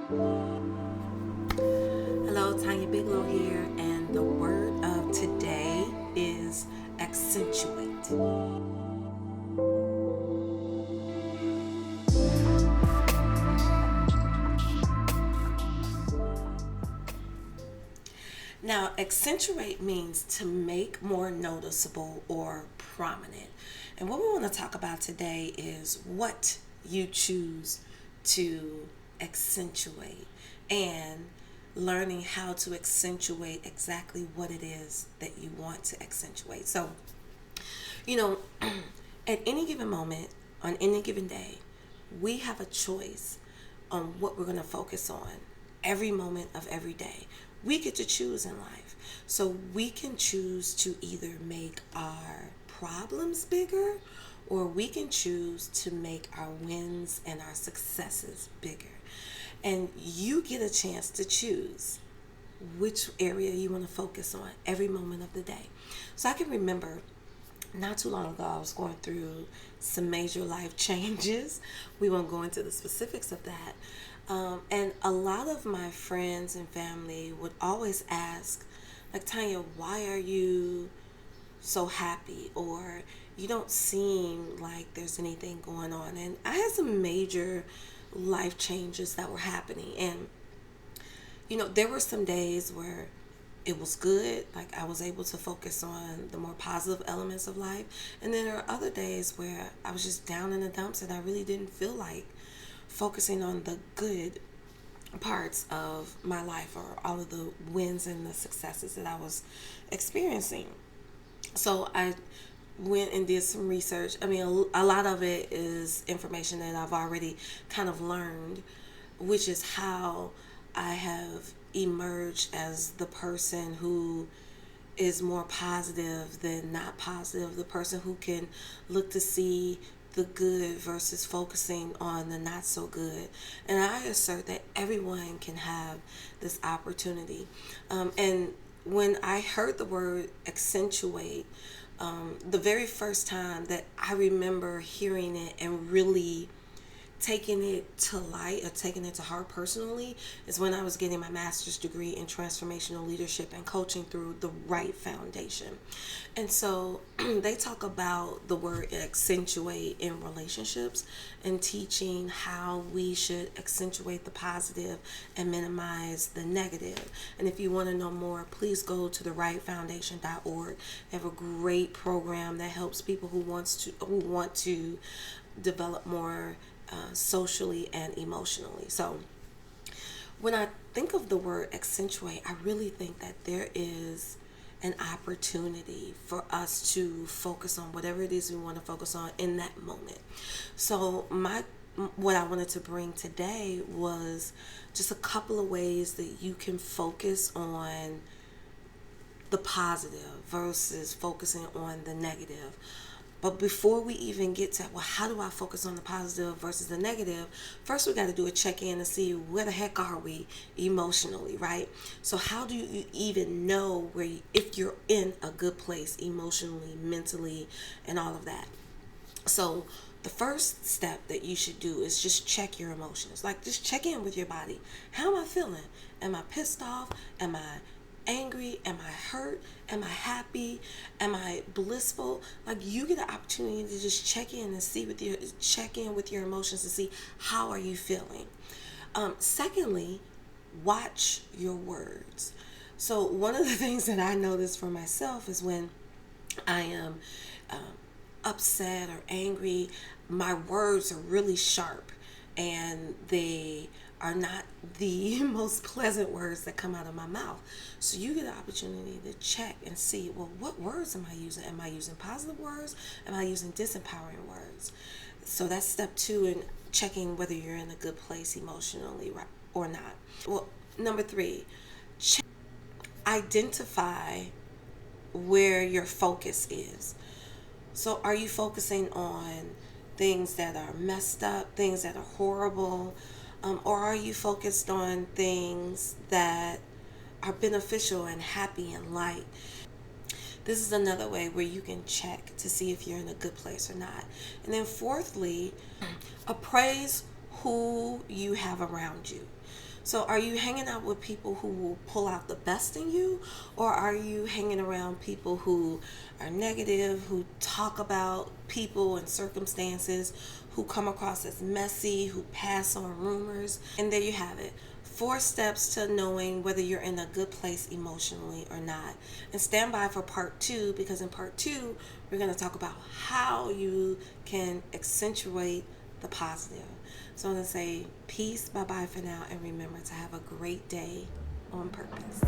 Hello, Tanya Bigelow here, and the word of today is accentuate. Now, accentuate means to make more noticeable or prominent. And what we want to talk about today is what you choose to accentuate and learning how to accentuate exactly what it is that you want to accentuate. So, you know, at any given moment, on any given day, we have a choice on what we're going to focus on every moment of every day. We get to choose in life. So we can choose to either make our problems bigger or we can choose to make our wins and our successes bigger. And you get a chance to choose which area you want to focus on every moment of the day. So I can remember not too long ago, I was going through some major life changes. We won't go into the specifics of that. And a lot of my friends and family would always ask, like, Tanya, why are you so happy? Or you don't seem like there's anything going on. And I had some major life changes that were happening. And there were some days where it was good, like I was able to focus on the more positive elements of life. And then there are other days where I was just down in the dumps and I really didn't feel like focusing on the good parts of my life or all of the wins and the successes that I was experiencing. So I went and did some research. I mean, a lot of it is information that I've already kind of learned, which is how I have emerged as the person who is more positive than not positive, the person who can look to see the good versus focusing on the not so good. And I assert that everyone can have this opportunity. And when I heard the word accentuate, the very first time that I remember hearing it and really taking it to light or taking it to heart personally is when I was getting my master's degree in transformational leadership and coaching through the Right Foundation. And so they talk about the word accentuate in relationships and teaching how we should accentuate the positive and minimize the negative. And if you want to know more, please go to the rightfoundation.org. They have a great program that helps people who want to develop more socially and emotionally. So when I think of the word accentuate, I really think that there is an opportunity for us to focus on whatever it is we want to focus on in that moment. So what I wanted to bring today was just a couple of ways that you can focus on the positive versus focusing on the negative. But before we even get to, well, how do I focus on the positive versus the negative? First, we got to do a check-in and see where the heck are we emotionally, right? So how do you even know if you're in a good place emotionally, mentally, and all of that? So the first step that you should do is just check your emotions. Like, just check in with your body. How am I feeling? Am I pissed off? Am I angry? Am I hurt? Am I happy? Am I blissful? Like, you get an opportunity to just check in and check in with your emotions to see how are you feeling. Secondly, watch your words. So one of the things that I notice for myself is when I am upset or angry, my words are really sharp and they are not the most pleasant words that come out of my mouth. So you get an opportunity to check and see, well, what words am I using? Am I using positive words? Am I using disempowering words? So that's step 2 in checking whether you're in a good place emotionally, right, or not. Well, number 3, identify where your focus is. So are you focusing on things that are messed up, things that are horrible, or are you focused on things that are beneficial and happy and light? This is another way where you can check to see if you're in a good place or not. And then fourthly, appraise who you have around you. So are you hanging out with people who will pull out the best in you, or are you hanging around people who are negative, who talk about people and circumstances, who come across as messy, who pass on rumors? And there you have it. 4 steps to knowing whether you're in a good place emotionally or not. And stand by for part 2, because in part 2, we're going to talk about how you can accentuate the positive. So I'm going to say peace, bye-bye for now, and remember to have a great day on purpose.